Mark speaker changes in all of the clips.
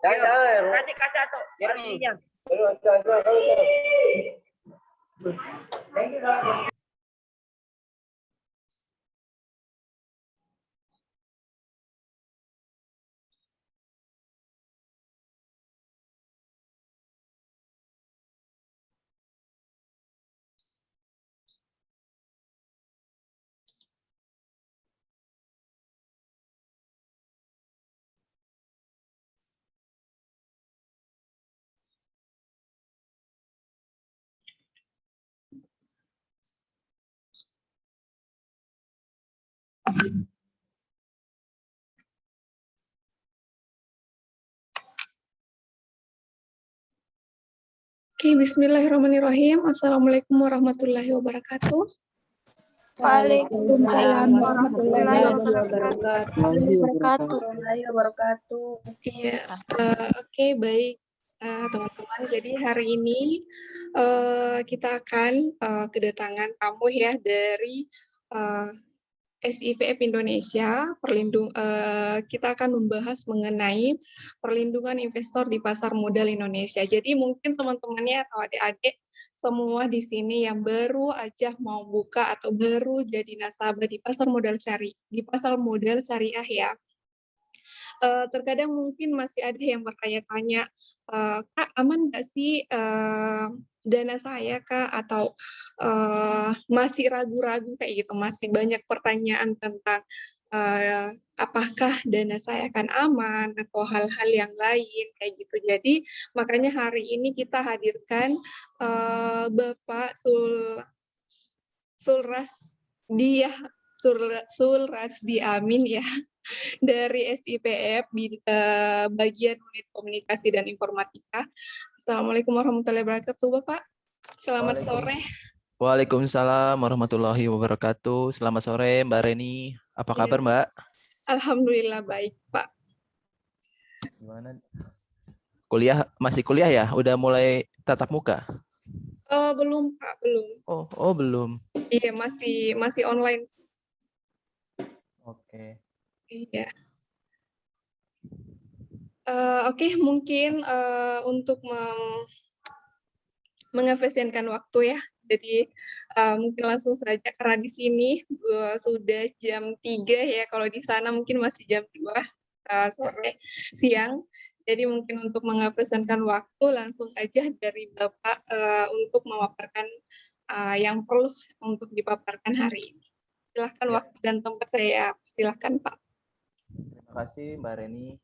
Speaker 1: Kasih satu. Artinya.
Speaker 2: Oke, bismillahirrahmanirrahim. Assalamualaikum warahmatullahi wabarakatuh.
Speaker 3: Waalaikumsalam warahmatullahi wabarakatuh.
Speaker 2: Iya, oke, baik teman-teman. Jadi hari ini kita akan kedatangan tamu ya dari SIVF Indonesia. Kita akan membahas mengenai perlindungan investor di pasar modal Indonesia. Jadi mungkin teman-temannya atau adik-adik semua di sini yang baru aja mau buka atau baru jadi nasabah di pasar modal syariah ya. Terkadang mungkin masih ada yang bertanya-tanya, Kak, aman nggak sih dana saya, Kak? Atau masih ragu-ragu kayak gitu, masih banyak pertanyaan tentang apakah dana saya akan aman atau hal-hal yang lain kayak gitu. Jadi makanya hari ini kita hadirkan Bapak Sulrasdi Amin ya, dari SIVF di bagian unit komunikasi dan informatika. Assalamualaikum warahmatullahi wabarakatuh, Bapak. Selamat sore.
Speaker 4: Waalaikumsalam warahmatullahi wabarakatuh. Selamat sore, Mbak Reni. Apa kabar, Mbak?
Speaker 2: Alhamdulillah baik, Pak.
Speaker 4: Gimana? Masih kuliah ya? Udah mulai tatap muka?
Speaker 2: Belum, Pak, belum.
Speaker 4: Oh, belum.
Speaker 2: Iya, masih online.
Speaker 4: Oke.
Speaker 2: Iya. Oke, mungkin untuk mengefisienkan waktu ya. Jadi mungkin langsung saja karena di sini sudah jam 3 ya. Kalau di sana mungkin masih jam 2 sore siang. Jadi mungkin untuk mengefisienkan waktu langsung aja dari Bapak untuk memaparkan yang perlu untuk dipaparkan hari ini. Silahkan
Speaker 4: Ya.
Speaker 2: waktu dan tempat saya silahkan, Pak.
Speaker 4: Terima kasih, Mbak Reni.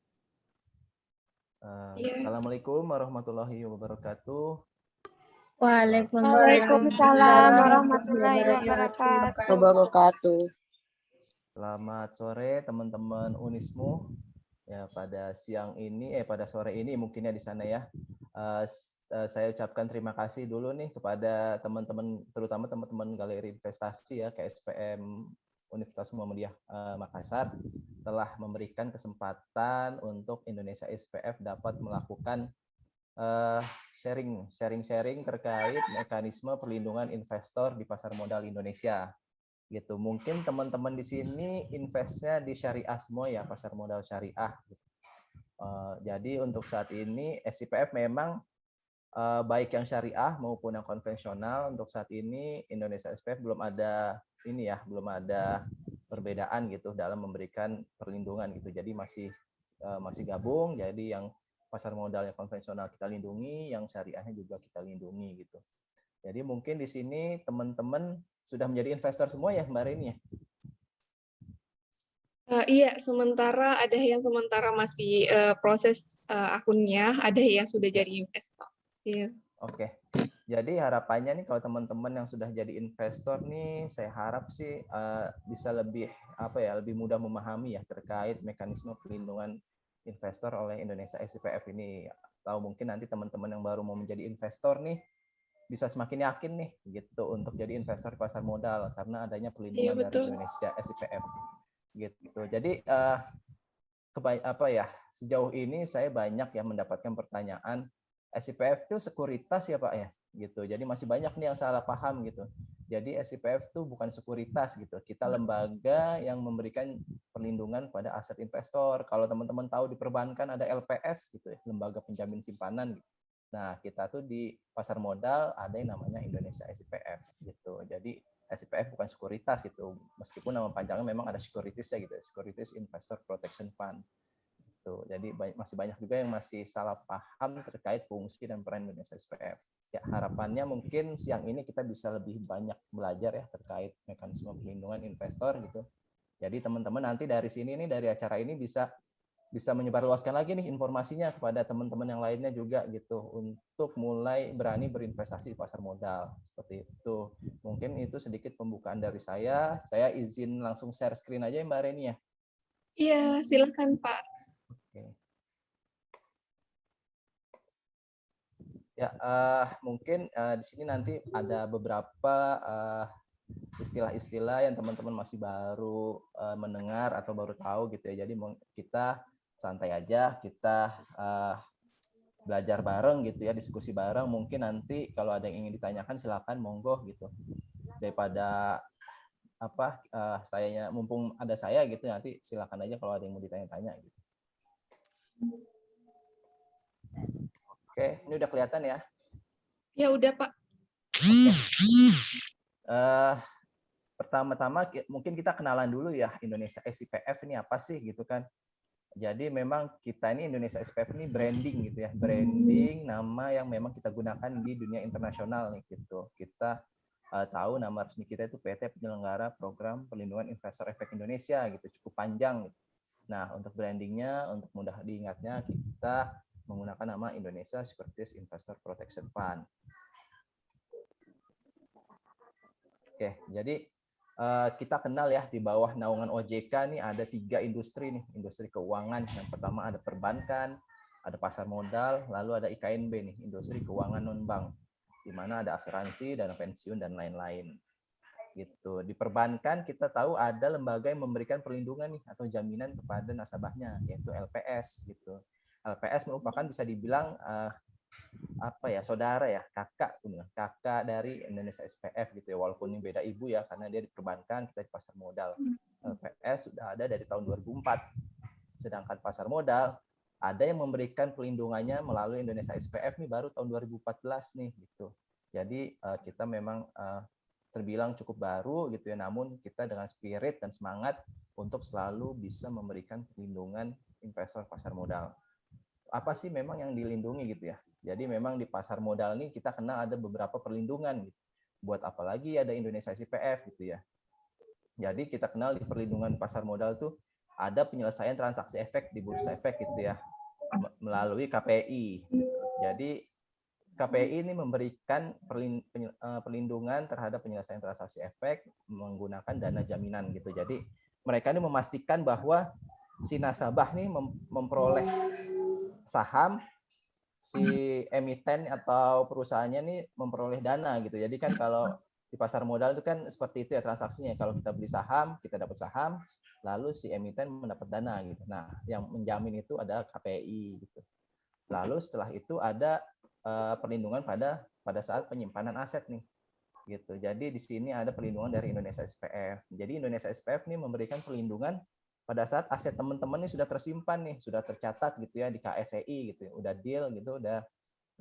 Speaker 2: Yes.
Speaker 4: Assalamualaikum warahmatullahi wabarakatuh.
Speaker 3: Waalaikumsalam warahmatullahi wabarakatuh.
Speaker 4: Selamat sore teman-teman Unismu. Ya, pada sore ini mungkinnya di sana ya. Saya ucapkan terima kasih dulu nih kepada teman-teman, terutama teman-teman Galeri Investasi ya, KSPM Universitas Muhammadiyah Makassar, telah memberikan kesempatan untuk Indonesia SPF dapat melakukan sharing terkait mekanisme perlindungan investor di pasar modal Indonesia. Gitu. Mungkin teman-teman di sini investnya di syariah semua ya, pasar modal syariah. Jadi untuk saat ini SIPF memang baik yang syariah maupun yang konvensional, untuk saat ini Indonesia SPF belum ada perbedaan gitu dalam memberikan perlindungan gitu. Jadi masih gabung. Jadi yang pasar modal yang konvensional kita lindungi, yang syariahnya juga kita lindungi gitu. Jadi mungkin di sini teman-teman sudah menjadi investor semua ya, Mbak Reni ya?
Speaker 2: Iya, ada yang sementara masih proses akunnya, ada yang sudah jadi investor. Iya.
Speaker 4: Oke. Jadi harapannya nih kalau teman-teman yang sudah jadi investor nih, saya harap sih bisa lebih mudah memahami ya terkait mekanisme perlindungan investor oleh Indonesia SIPF ini. Atau mungkin nanti teman-teman yang baru mau menjadi investor nih bisa semakin yakin nih gitu untuk jadi investor di pasar modal karena adanya perlindungan dari Indonesia SIPF gitu. Jadi sejauh ini saya banyak yang mendapatkan pertanyaan, SIPF itu sekuritas ya Pak ya gitu. Jadi masih banyak nih yang salah paham gitu. Jadi SIPF itu bukan sekuritas gitu. Kita lembaga yang memberikan perlindungan pada aset investor. Kalau teman-teman tahu di perbankan ada LPS gitu ya, lembaga penjamin simpanan gitu. Nah, kita tuh di pasar modal ada yang namanya Indonesia SIPF gitu. Jadi SIPF bukan sekuritas gitu. Meskipun nama panjangnya memang ada securities-nya gitu, Securities Investor Protection Fund. Gitu. Jadi masih banyak juga yang masih salah paham terkait fungsi dan peran Indonesia SIPF. Ya, harapannya mungkin siang ini kita bisa lebih banyak belajar ya terkait mekanisme perlindungan investor gitu. Jadi teman-teman nanti dari sini nih, dari acara ini bisa menyebarluaskan lagi nih informasinya kepada teman-teman yang lainnya juga gitu untuk mulai berani berinvestasi di pasar modal. Seperti itu. Mungkin itu sedikit pembukaan dari saya. Saya izin langsung share screen aja ya Mbak Reni ya.
Speaker 2: Iya, silakan Pak.
Speaker 4: Oke. Ya, mungkin di sini nanti ada beberapa istilah-istilah yang teman-teman masih baru mendengar atau baru tahu gitu ya. Jadi kita santai aja, kita belajar bareng gitu ya, diskusi bareng. Mungkin nanti kalau ada yang ingin ditanyakan silakan monggo gitu. Daripada sayanya mumpung ada saya gitu, nanti silakan aja kalau ada yang mau ditanya-tanya gitu. Oke, ini udah kelihatan ya?
Speaker 2: Ya udah Pak.
Speaker 4: Oke. Pertama-tama mungkin kita kenalan dulu ya, Indonesia SIPF ini apa sih gitu kan. Jadi memang kita ini Indonesia SIPF ini branding gitu ya, branding nama yang memang kita gunakan di dunia internasional nih gitu. Kita tahu nama resmi kita itu PT Penyelenggara Program Perlindungan Investor Efek Indonesia gitu, cukup panjang. Nah, untuk brandingnya, untuk mudah diingatnya, kita menggunakan nama Indonesia Securities Investor Protection Fund. Oke, jadi kita kenal ya di bawah naungan OJK nih ada 3 industri nih, industri keuangan. Yang pertama ada perbankan, ada pasar modal, lalu ada IKNB nih, industri keuangan non bank, di mana ada asuransi, dana pensiun dan lain-lain. Gitu. Di perbankan kita tahu ada lembaga yang memberikan perlindungan nih atau jaminan kepada nasabahnya, yaitu LPS gitu. LPS merupakan bisa dibilang saudara ya, kakak dari Indonesia SPF gitu ya, walaupun ini beda ibu ya, karena dia di perbankan, kita di pasar modal. LPS sudah ada dari tahun 2004, sedangkan pasar modal ada yang memberikan perlindungannya melalui Indonesia SPF nih baru tahun 2014 nih gitu. Jadi kita memang terbilang cukup baru gitu ya, namun kita dengan spirit dan semangat untuk selalu bisa memberikan perlindungan investor pasar modal. Apa sih memang yang dilindungi gitu ya? Jadi memang di pasar modal ini kita kenal ada beberapa perlindungan gitu. Buat apa lagi ada Indonesia SIPF gitu ya. Jadi kita kenal di perlindungan pasar modal tuh ada penyelesaian transaksi efek di bursa efek gitu ya, melalui KPI. Jadi KPI ini memberikan perlindungan terhadap penyelesaian transaksi efek menggunakan dana jaminan gitu. Jadi mereka ini memastikan bahwa si nasabah nih memperoleh saham, si emiten atau perusahaannya nih memperoleh dana gitu. Jadi kan kalau di pasar modal itu kan seperti itu ya transaksinya. Kalau kita beli saham, kita dapat saham, lalu si emiten mendapat dana gitu. Nah, yang menjamin itu ada KPI gitu. Lalu setelah itu ada perlindungan pada saat penyimpanan aset nih. Gitu. Jadi di sini ada perlindungan dari Indonesia SPF. Jadi Indonesia SPF nih memberikan perlindungan pada saat aset teman-teman ini sudah tersimpan nih, sudah tercatat gitu ya di KSEI gitu, udah deal gitu, udah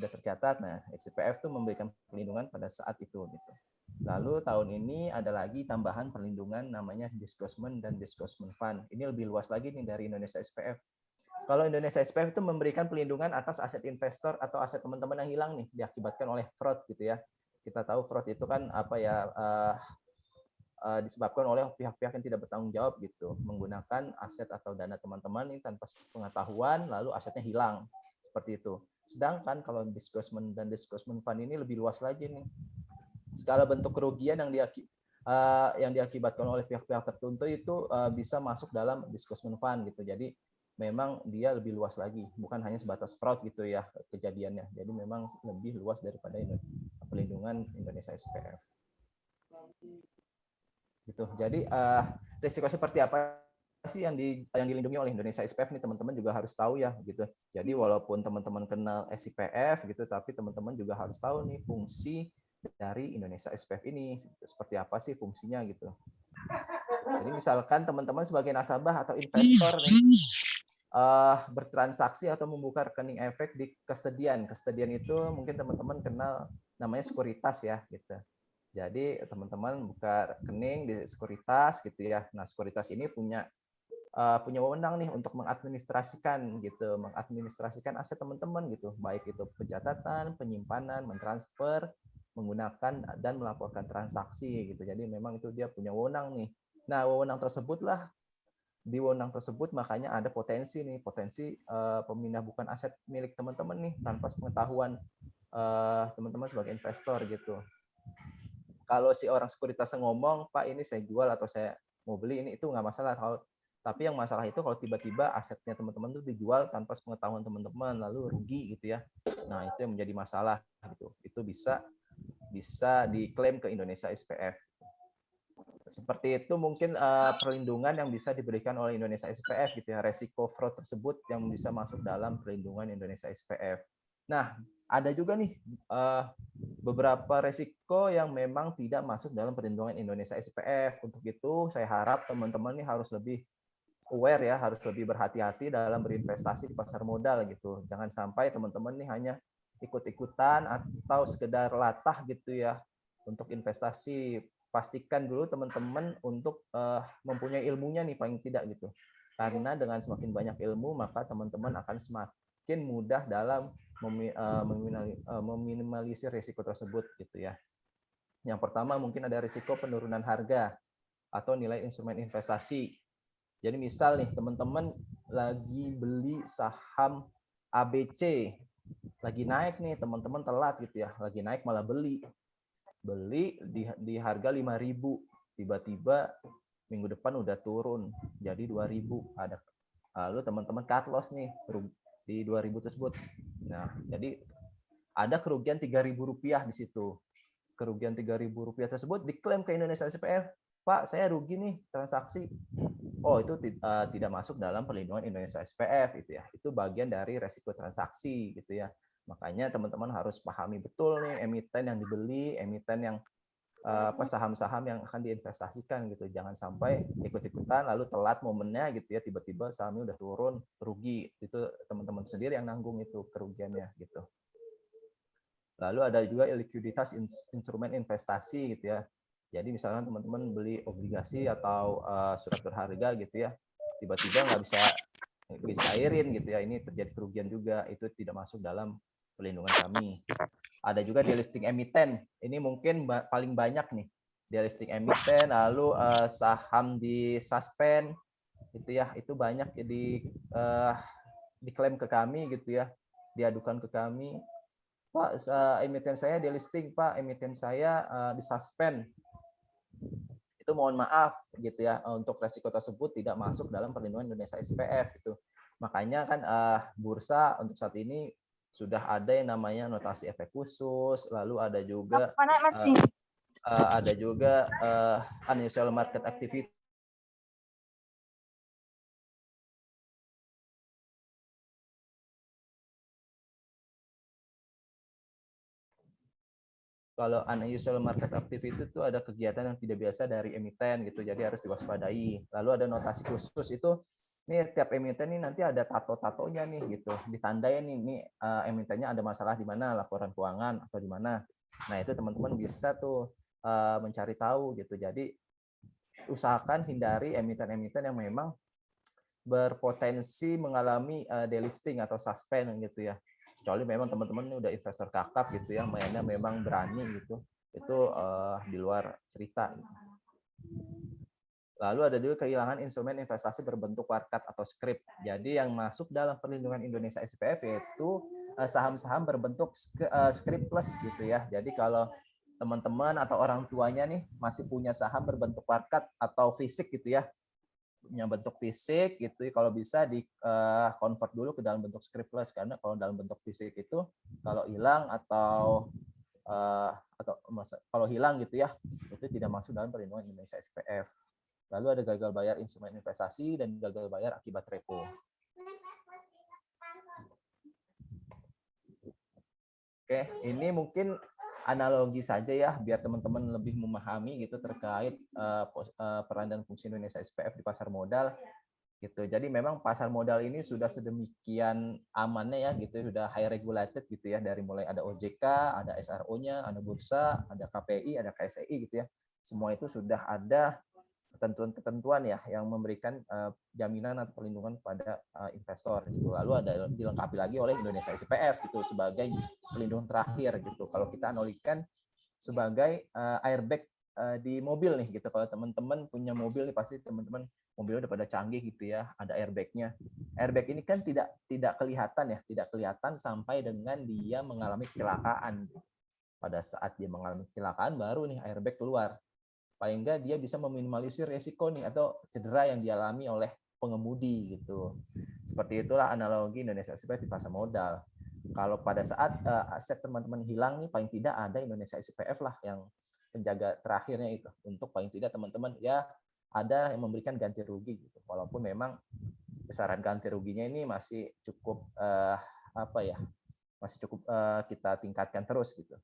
Speaker 4: tercatat. Nah, SPF tuh memberikan perlindungan pada saat itu gitu. Lalu tahun ini ada lagi tambahan perlindungan namanya disbursement dan disbursement fund. Ini lebih luas lagi nih dari Indonesia SPF. Kalau Indonesia SPF itu memberikan perlindungan atas aset investor atau aset teman-teman yang hilang nih diakibatkan oleh fraud gitu ya. Kita tahu fraud itu kan disebabkan oleh pihak-pihak yang tidak bertanggung jawab gitu, menggunakan aset atau dana teman-teman ini tanpa pengetahuan, lalu asetnya hilang seperti itu. Sedangkan kalau disbursement dan disbursement fund ini lebih luas lagi nih, skala bentuk kerugian yang diakibatkan oleh pihak-pihak tertentu itu bisa masuk dalam disbursement fund gitu. Jadi memang dia lebih luas lagi, bukan hanya sebatas fraud gitu ya kejadiannya. Jadi memang lebih luas daripada perlindungan Indonesia SPF. Gitu. Jadi risiko seperti apa sih yang dilindungi oleh Indonesia SPF nih teman-teman juga harus tahu ya gitu. Jadi walaupun teman-teman kenal SIPF gitu, tapi teman-teman juga harus tahu nih fungsi dari Indonesia SPF ini. Seperti apa sih fungsinya gitu. Jadi misalkan teman-teman sebagai nasabah atau investor nih, bertransaksi atau membuka rekening efek di custodian. Custodian itu mungkin teman-teman kenal namanya sekuritas ya gitu. Jadi teman-teman buka rekening di sekuritas gitu ya. Nah, sekuritas ini punya wewenang nih untuk mengadministrasikan aset teman-teman gitu, baik itu pencatatan, penyimpanan, mentransfer, menggunakan dan melaporkan transaksi gitu. Jadi memang itu dia punya wewenang nih. Nah, di wewenang tersebut makanya ada potensi pemindah bukan aset milik teman-teman nih tanpa pengetahuan teman-teman sebagai investor gitu. Kalau si orang sekuritas ngomong, Pak ini saya jual atau saya mau beli, ini itu nggak masalah. Tapi yang masalah itu kalau tiba-tiba asetnya teman-teman itu dijual tanpa pengetahuan teman-teman lalu rugi gitu ya. Nah, itu yang menjadi masalah gitu. Itu bisa diklaim ke Indonesia SPF. Seperti itu mungkin perlindungan yang bisa diberikan oleh Indonesia SPF gitu ya. Resiko fraud tersebut yang bisa masuk dalam perlindungan Indonesia SPF. Nah, ada juga nih beberapa resiko yang memang tidak masuk dalam perlindungan Indonesia SPF. Untuk itu saya harap teman-teman ini harus lebih aware ya, harus lebih berhati-hati dalam berinvestasi di pasar modal gitu. Jangan sampai teman-teman ini hanya ikut-ikutan atau sekedar latah gitu ya untuk investasi. Pastikan dulu teman-teman untuk mempunyai ilmunya nih paling tidak gitu. Karena dengan semakin banyak ilmu maka teman-teman akan semakin mudah dalam meminimalisir risiko tersebut gitu ya. Yang pertama mungkin ada risiko penurunan harga atau nilai instrumen investasi. Jadi misal nih teman-teman lagi beli saham ABC, lagi naik nih teman-teman telat gitu ya, lagi naik malah beli di harga 5.000, tiba-tiba minggu depan udah turun jadi 2.000, lalu teman-teman cut loss nih di 2.000 tersebut. Nah, jadi ada kerugian Rp3.000 di situ. Kerugian Rp3.000 tersebut diklaim ke Indonesia SPF, Pak, saya rugi nih transaksi. Oh, itu tidak masuk dalam perlindungan Indonesia SPF itu ya. Itu bagian dari resiko transaksi gitu ya. Makanya teman-teman harus pahami betul nih emiten yang dibeli, emiten yang saham-saham yang akan diinvestasikan gitu. Jangan sampai ikut-ikutan lalu telat momennya gitu ya, tiba-tiba sahamnya udah turun, rugi. Itu teman-teman sendiri yang nanggung itu kerugiannya gitu. Lalu ada juga likuiditas instrumen investasi gitu ya. Jadi misalnya teman-teman beli obligasi atau surat berharga gitu ya, tiba-tiba nggak bisa dicairin gitu ya, ini terjadi kerugian juga, itu tidak masuk dalam perlindungan kami. Ada juga delisting emiten, ini mungkin paling banyak nih, delisting emiten, lalu saham di suspend gitu ya, itu banyak diklaim ke kami gitu ya, diadukan ke kami. Pak, emiten saya delisting, Pak, emiten saya disuspend. Itu mohon maaf gitu ya, untuk resiko tersebut tidak masuk dalam perlindungan Indonesia SPF gitu. Makanya kan bursa untuk saat ini sudah ada yang namanya notasi efek khusus, lalu ada juga unusual market activity. Kalau unusual market activity itu ada kegiatan yang tidak biasa dari emiten gitu, jadi harus diwaspadai. Lalu ada notasi khusus, itu nih tiap emiten nih nanti ada tato-tatonya nih gitu, ditandain nih emitennya ada masalah di mana, laporan keuangan atau di mana. Nah, itu teman-teman bisa tuh mencari tahu gitu. Jadi usahakan hindari emiten-emiten yang memang berpotensi mengalami delisting atau suspend gitu ya. Kecuali memang teman-teman ini udah investor kakap gitu ya, mainnya memang berani gitu, itu di luar cerita. Lalu ada juga kehilangan instrumen investasi berbentuk warkat atau script. Jadi yang masuk dalam perlindungan Indonesia SPF yaitu saham-saham berbentuk scriptless gitu ya. Jadi kalau teman-teman atau orang tuanya nih masih punya saham berbentuk warkat atau fisik gitu ya, punya bentuk fisik gitu, kalau bisa di convert dulu ke dalam bentuk scriptless, karena kalau dalam bentuk fisik itu kalau hilang atau kalau hilang gitu ya, itu tidak masuk dalam perlindungan Indonesia SPF. Lalu ada gagal bayar instrumen investasi dan gagal bayar akibat repo. Oke, ini mungkin analogi saja ya, biar teman-teman lebih memahami gitu terkait peran dan fungsi Indonesia SPF di pasar modal gitu. Jadi memang pasar modal ini sudah sedemikian amannya ya gitu, sudah high regulated gitu ya, dari mulai ada OJK, ada SRO-nya, ada bursa, ada KPI, ada KSEI gitu ya. Semua itu sudah ada ketentuan-ketentuan ya yang memberikan jaminan atau perlindungan kepada investor gitu. Lalu ada dilengkapi lagi oleh Indonesia SPF gitu sebagai pelindung terakhir gitu. Kalau kita analogikan sebagai airbag di mobil nih gitu. Kalau teman-teman punya mobil nih pasti teman-teman mobilnya udah pada canggih gitu ya, ada airbag-nya. Airbag ini kan tidak kelihatan ya, tidak kelihatan sampai dengan dia mengalami kecelakaan. Pada saat dia mengalami kecelakaan baru nih airbag keluar. Paling enggak dia bisa meminimalisir resiko nih atau cedera yang dialami oleh pengemudi gitu. Seperti itulah analogi Indonesia SPF di pasar modal. Kalau pada saat aset teman-teman hilang nih, paling tidak ada Indonesia SPF lah yang penjaga terakhirnya itu, untuk paling tidak teman-teman ya ada yang memberikan ganti rugi gitu. Walaupun memang besaran ganti ruginya ini masih cukup masih cukup kita tingkatkan terus gitu.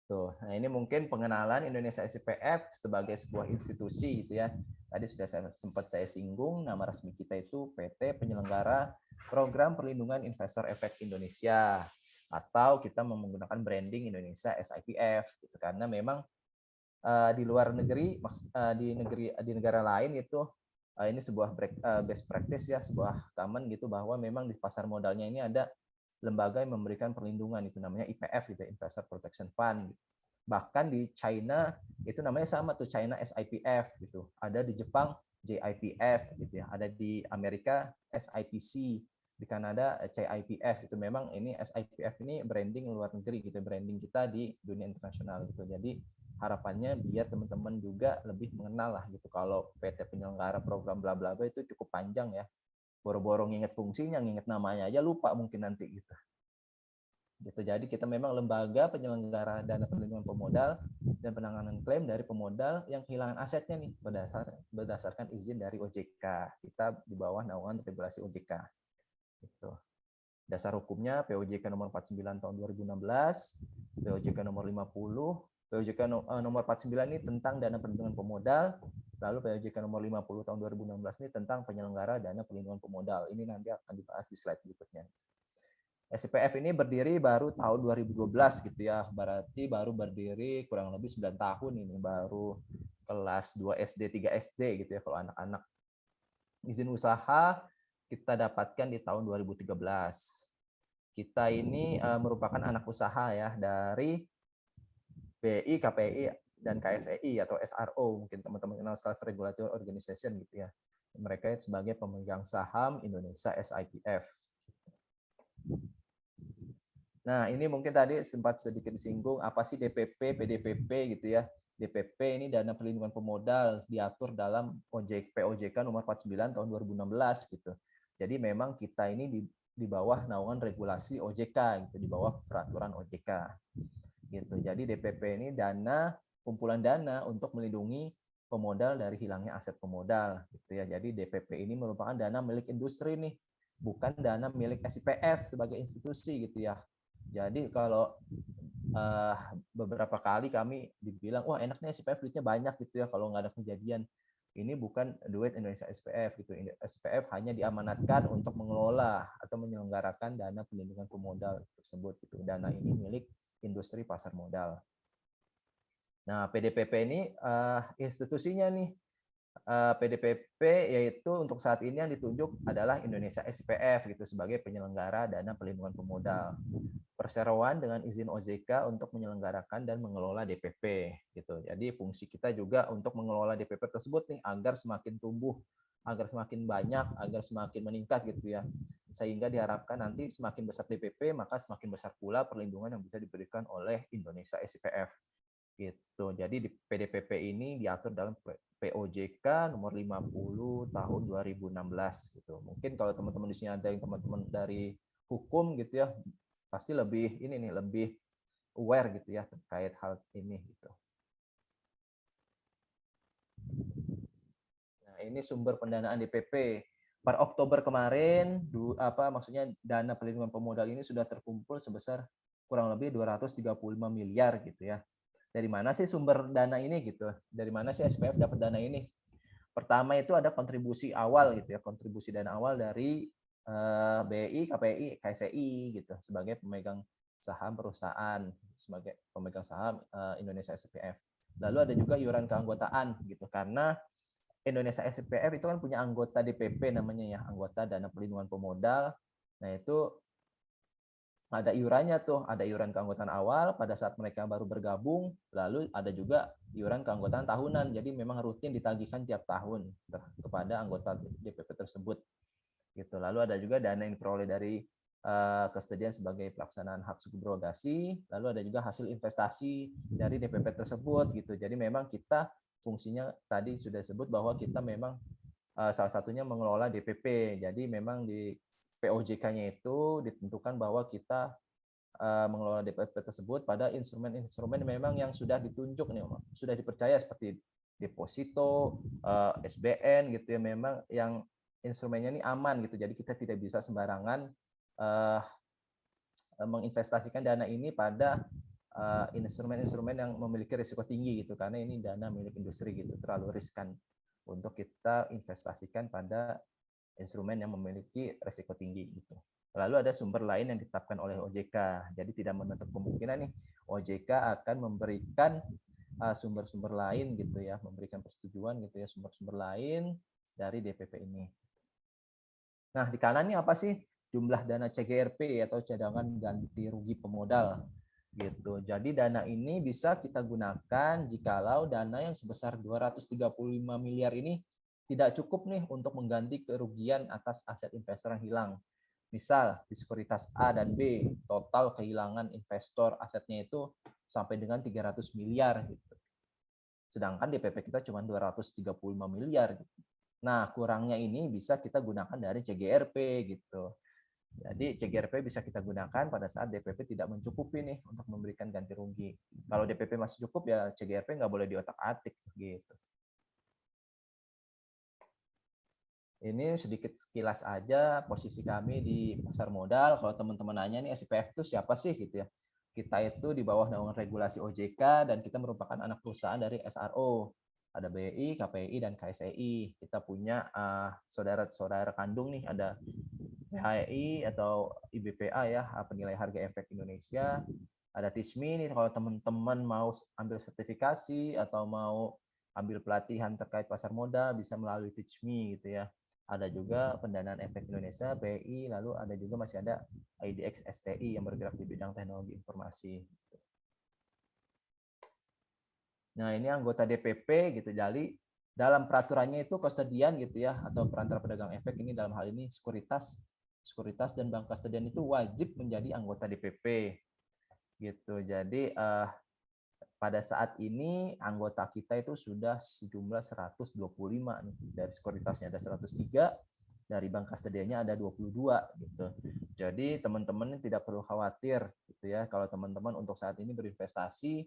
Speaker 4: Tuh, nah ini mungkin pengenalan Indonesia SPF sebagai sebuah institusi gitu ya. Tadi sudah sempat saya singgung, nama resmi kita itu PT Penyelenggara Program Perlindungan Investor Efek Indonesia, atau kita menggunakan branding Indonesia SIPF gitu, karena memang di luar negeri, di negara lain itu ini sebuah best practice ya, sebuah common gitu, bahwa memang di pasar modalnya ini ada lembaga yang memberikan perlindungan, itu namanya IPF gitu, Investor Protection Fund. Bahkan di China itu namanya sama tuh, China SIPF gitu. Ada di Jepang JIPF gitu ya. Ada di Amerika SIPC, di Kanada CIPF itu. Memang ini SIPF ini branding luar negeri gitu, branding kita di dunia internasional gitu. Jadi harapannya biar teman-teman juga lebih mengenal lah gitu. Kalau PT penyelenggara program bla bla bla itu cukup panjang ya. Boro-boro nginget fungsinya, nginget namanya aja lupa mungkin nanti gitu. Jadi kita memang lembaga penyelenggara dana perlindungan pemodal dan penanganan klaim dari pemodal yang kehilangan asetnya nih berdasarkan izin dari OJK. Kita di bawah naungan regulasi OJK. Gitu. Dasar hukumnya POJK nomor 49 tahun 2016, POJK nomor 50, POJK nomor 49 ini tentang dana perlindungan pemodal, lalu POJK nomor 50 tahun 2016 ini tentang penyelenggara dana perlindungan pemodal. Ini nanti akan dibahas di slide berikutnya. SPF ini berdiri baru tahun 2012 gitu ya, berarti baru berdiri kurang lebih 9 tahun ini, baru kelas 2 SD, 3 SD gitu ya kalau anak-anak. Izin usaha kita dapatkan di tahun 2013. Kita ini merupakan anak usaha ya dari BI, KPI, dan KSEI atau SRO, mungkin teman-teman kenal, Self Regulatory Organization gitu ya. Mereka sebagai pemegang saham Indonesia SIPF. Nah, ini mungkin tadi sempat sedikit disinggung, apa sih DPP, PDPP gitu ya. DPP ini dana perlindungan pemodal, diatur dalam POJK nomor 49 tahun 2016 gitu. Jadi memang kita ini di bawah naungan regulasi OJK gitu, di bawah peraturan OJK. Gitu. Jadi DPP ini kumpulan dana untuk melindungi pemodal dari hilangnya aset pemodal gitu ya. Jadi DPP ini merupakan dana milik industri nih, bukan dana milik SIPF sebagai institusi gitu ya. Jadi kalau beberapa kali kami dibilang, wah enaknya SPF duitnya banyak gitu ya kalau nggak ada kejadian. Ini bukan duit Indonesia SPF gitu. SPF hanya diamanatkan untuk mengelola atau menyelenggarakan dana perlindungan pemodal tersebut gitu. Dana ini milik industri pasar modal. Nah, PDPP ini institusinya nih. PDPP yaitu untuk saat ini yang ditunjuk adalah Indonesia SPF gitu sebagai penyelenggara dana perlindungan pemodal. Perseroan dengan izin OJK untuk menyelenggarakan dan mengelola DPP gitu. Jadi fungsi kita juga untuk mengelola DPP tersebut nih agar semakin tumbuh, agar semakin banyak, agar semakin meningkat gitu ya. Sehingga diharapkan nanti semakin besar DPP maka semakin besar pula perlindungan yang bisa diberikan oleh Indonesia SPF. Gitu. Jadi di PDPP ini diatur dalam POJK nomor 50 tahun 2016 gitu. Mungkin kalau teman-teman di sini ada yang teman-teman dari hukum gitu ya, pasti lebih lebih aware gitu ya terkait hal ini gitu. Nah, ini sumber pendanaan DPP. Per Oktober kemarin, maksudnya dana perlindungan pemodal ini sudah terkumpul sebesar kurang lebih 235 miliar gitu ya. Dari mana sih sumber dana ini gitu? Dari mana sih SPF dapat dana ini? Pertama itu ada kontribusi awal gitu ya, kontribusi dana awal dari BI, KPI, KSI gitu sebagai pemegang saham perusahaan, sebagai pemegang saham Indonesia SPF. Lalu ada juga iuran keanggotaan gitu, karena Indonesia SPF itu kan punya anggota DPP namanya ya, anggota dana perlindungan pemodal. Nah itu ada iurannya tuh, ada iuran keanggotaan awal pada saat mereka baru bergabung, lalu ada juga iuran keanggotaan tahunan. Jadi memang rutin ditagihkan tiap tahun kepada anggota DPP tersebut. Gitu. Lalu ada juga dana yang diperoleh dari kesediaan sebagai pelaksanaan hak subrogasi, lalu ada juga hasil investasi dari DPP tersebut gitu. Jadi memang kita fungsinya tadi sudah disebut bahwa kita memang salah satunya mengelola DPP. Jadi memang di POJK-nya itu ditentukan bahwa kita mengelola DPP tersebut pada instrumen-instrumen memang yang sudah ditunjuk nih, sudah dipercaya seperti deposito, SBN gitu ya, memang yang instrumennya ini aman gitu. Jadi kita tidak bisa sembarangan menginvestasikan dana ini pada instrumen-instrumen yang memiliki risiko tinggi gitu, karena ini dana milik industri gitu, terlalu riskan untuk kita investasikan pada instrumen yang memiliki risiko tinggi gitu. Lalu ada sumber lain yang ditetapkan oleh OJK. Jadi tidak menutup kemungkinan nih OJK akan memberikan sumber-sumber lain gitu ya, memberikan persetujuan gitu ya, sumber-sumber lain dari DPP ini. Nah, di kanan ini apa sih jumlah dana CGRP atau cadangan ganti rugi pemodal gitu. Jadi dana ini bisa kita gunakan jikalau dana yang sebesar 235 miliar ini tidak cukup nih untuk mengganti kerugian atas aset investor yang hilang. Misal di sekuritas A dan B total kehilangan investor asetnya itu sampai dengan 300 miliar gitu. Sedangkan DPP kita cuma 235 miliar gitu. Nah, kurangnya ini bisa kita gunakan dari CGRP gitu. Jadi CGRP bisa kita gunakan pada saat DPP tidak mencukupi nih untuk memberikan ganti rugi. Kalau DPP masih cukup ya CGRP nggak boleh diotak-atik gitu. Ini sedikit sekilas aja posisi kami di pasar modal. Kalau teman-teman nanya nih SPF itu siapa sih gitu ya. Kita itu di bawah naungan regulasi OJK dan kita merupakan anak perusahaan dari SRO. Ada BI, KPI, dan KSEI. Kita punya saudara-saudara kandung nih, ada PHI atau IBPA ya, penilai harga efek Indonesia. Ada TISMI nih kalau teman-teman mau ambil sertifikasi atau mau ambil pelatihan terkait pasar modal bisa melalui TISMI gitu ya. Ada juga pendanaan efek Indonesia, PI, lalu ada juga masih ada IDX STI yang bergerak di bidang teknologi informasi. Nah, ini anggota DPP gitu. Jadi dalam peraturannya itu kustodian gitu ya, atau perantara pedagang efek ini dalam hal ini sekuritas dan bank kustodian itu wajib menjadi anggota DPP gitu. Jadi pada saat ini anggota kita itu sudah sejumlah 125 nih. Dari sekuritasnya ada 103, dari bank kustodiannya ada 22 gitu. Jadi teman-teman tidak perlu khawatir gitu ya, kalau teman-teman untuk saat ini berinvestasi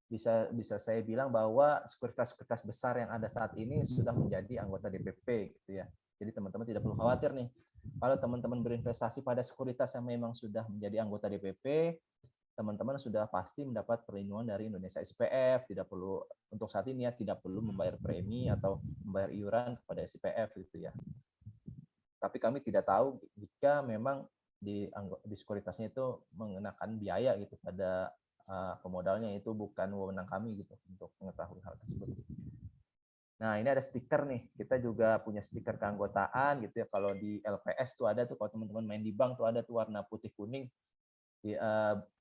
Speaker 4: bisa saya bilang bahwa sekuritas-sekuritas besar yang ada saat ini sudah menjadi anggota DPP gitu ya. Jadi teman-teman tidak perlu khawatir nih. Kalau teman-teman berinvestasi pada sekuritas yang memang sudah menjadi anggota DPP, teman-teman sudah pasti mendapat perlindungan dari Indonesia SPF, tidak perlu untuk saat ini ya tidak perlu membayar premi atau membayar iuran kepada SPF gitu ya. Tapi kami tidak tahu jika memang di sekuritasnya itu mengenakan biaya gitu pada pemodalnya, itu bukan wewenang kami gitu untuk mengetahui hal tersebut. Nah, ini ada stiker nih. Kita juga punya stiker keanggotaan gitu ya. Kalau di LPS tuh ada tuh, kalau teman-teman main di bank tuh ada tuh warna putih kuning. Di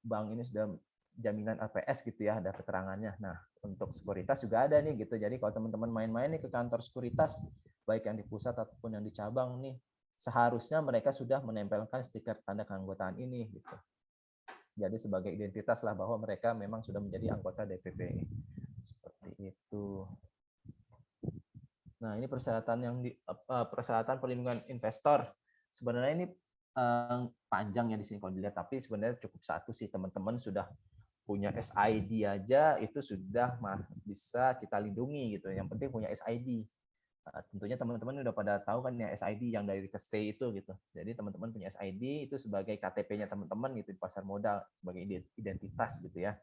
Speaker 4: bank ini sudah jaminan LPS gitu ya, ada keterangannya. Nah, untuk sekuritas juga ada nih gitu. Jadi kalau teman-teman main-main nih ke kantor sekuritas, baik yang di pusat ataupun yang di cabang nih, seharusnya mereka sudah menempelkan stiker tanda keanggotaan ini gitu. Jadi sebagai identitas lah bahwa mereka memang sudah menjadi anggota DPP. Seperti itu. Nah, ini persyaratan yang persyaratan perlindungan investor. Sebenarnya ini panjang ya di sini kalau dilihat, tapi sebenarnya cukup satu sih, teman-teman sudah punya SID aja itu sudah bisa kita lindungi gitu. Yang penting punya SID. Tentunya teman-teman udah pada tahu kan ya SID yang dari ke stay itu gitu. Jadi teman-teman punya SID itu sebagai KTP-nya teman-teman gitu di pasar modal sebagai identitas gitu ya.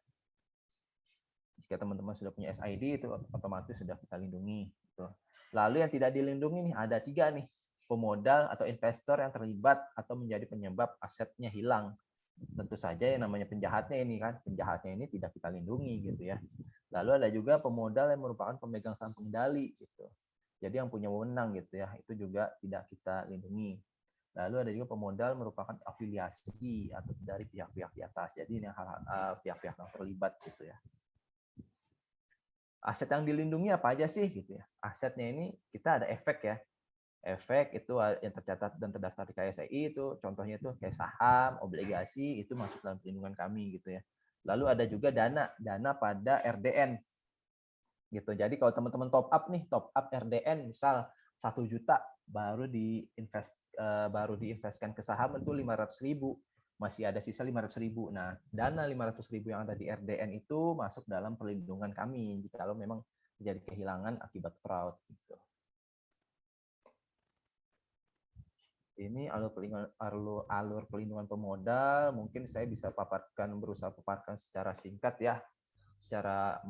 Speaker 4: Jika teman-teman sudah punya SID itu otomatis sudah kita lindungi. Gitu. Lalu yang tidak dilindungi nih ada 3 nih, pemodal atau investor yang terlibat atau menjadi penyebab asetnya hilang. Tentu saja yang namanya penjahatnya ini kan, penjahatnya ini tidak kita lindungi gitu ya. Lalu ada juga pemodal yang merupakan pemegang saham pengendali gitu. Jadi yang punya wewenang gitu ya, itu juga tidak kita lindungi. Lalu ada juga pemodal merupakan afiliasi atau dari pihak-pihak di atas. Jadi ini pihak-pihak yang terlibat gitu ya. Aset yang dilindungi apa aja sih gitu ya? Asetnya ini kita ada efek ya. Efek itu yang tercatat dan terdaftar di KSEI itu contohnya itu kayak saham, obligasi itu masuk dalam perlindungan kami gitu ya. Lalu ada juga dana pada RDN gitu. Jadi kalau teman-teman top up RDN misal 1 juta baru diinvestkan ke saham itu 500.000, masih ada sisa 500.000. Nah, dana 500.000 yang ada di RDN itu masuk dalam perlindungan kami kalau memang terjadi kehilangan akibat fraud gitu. Ini alur pelindungan pemodal, mungkin saya bisa berusaha paparkan secara singkat ya. Secara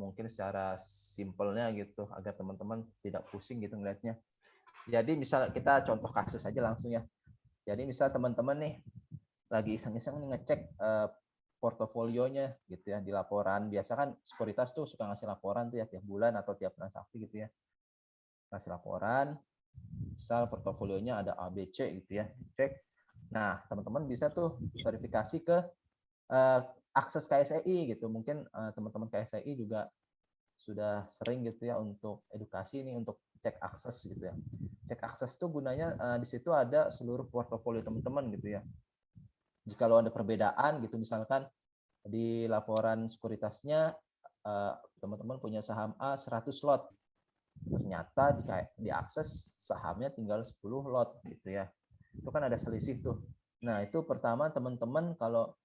Speaker 4: simpelnya gitu agar teman-teman tidak pusing gitu ngelihatnya. Jadi misal kita contoh kasus aja langsung ya. Jadi misal teman-teman nih lagi iseng-iseng ngecek portofolionya gitu ya di laporan. Biasa kan sekuritas tuh suka ngasih laporan tuh ya tiap bulan atau tiap transaksi gitu ya. Ngasih laporan, misal portofolionya ada ABC gitu ya. Cek. Nah, teman-teman bisa tuh verifikasi ke akses KSEI gitu. Mungkin teman-teman KSEI juga sudah sering gitu ya untuk edukasi ini untuk cek akses gitu ya. Cek akses itu gunanya di situ ada seluruh portofolio teman-teman gitu ya. Jika ada perbedaan gitu misalkan di laporan sekuritasnya teman-teman punya saham A 100 lot. Ternyata diakses sahamnya tinggal 10 lot gitu ya. Itu kan ada selisih tuh. Nah, itu pertama teman-teman kalau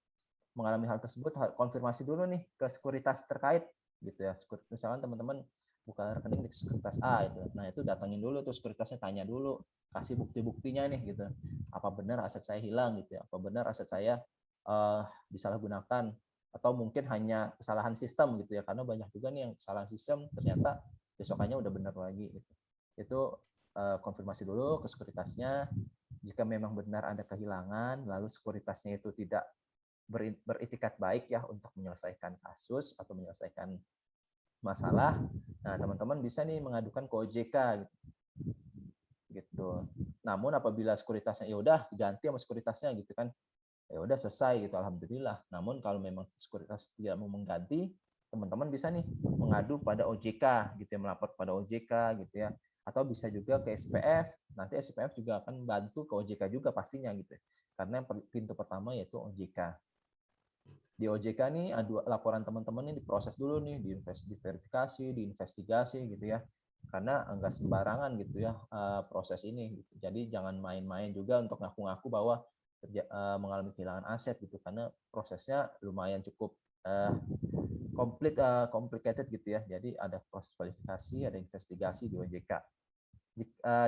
Speaker 4: mengalami hal tersebut konfirmasi dulu nih ke sekuritas terkait gitu ya. Misalkan teman-teman buka rekening di sekuritas A itu. Nah, itu datangin dulu tuh sekuritasnya, tanya dulu, kasih bukti-buktinya nih gitu. Apa benar aset saya hilang gitu ya? Apa benar aset saya disalahgunakan atau mungkin hanya kesalahan sistem gitu ya. Karena banyak juga nih yang kesalahan sistem ternyata besokannya udah benar lagi gitu. Itu konfirmasi dulu ke sekuritasnya. Jika memang benar ada kehilangan, lalu sekuritasnya itu tidak beritikat baik ya untuk menyelesaikan kasus atau menyelesaikan masalah. Nah, teman-teman bisa nih mengadukan ke OJK gitu. Namun apabila sekuritasnya ya udah diganti sama sekuritasnya gitu kan, ya udah selesai gitu, alhamdulillah. Namun kalau memang sekuritas tidak mau mengganti, teman-teman bisa nih mengadu pada OJK gitu ya, melapor pada OJK gitu ya. Atau bisa juga ke SPF. Nanti SPF juga akan bantu ke OJK juga pastinya gitu ya. Karena pintu pertama yaitu OJK. Di OJK nih laporan teman-teman ini diproses dulu nih, diverifikasi, diinvestigasi gitu ya. Karena enggak sembarangan gitu ya proses ini gitu. Jadi jangan main-main juga untuk ngaku-ngaku bahwa mengalami kehilangan aset gitu, karena prosesnya lumayan cukup complicated gitu ya. Jadi ada proses verifikasi, ada investigasi di OJK.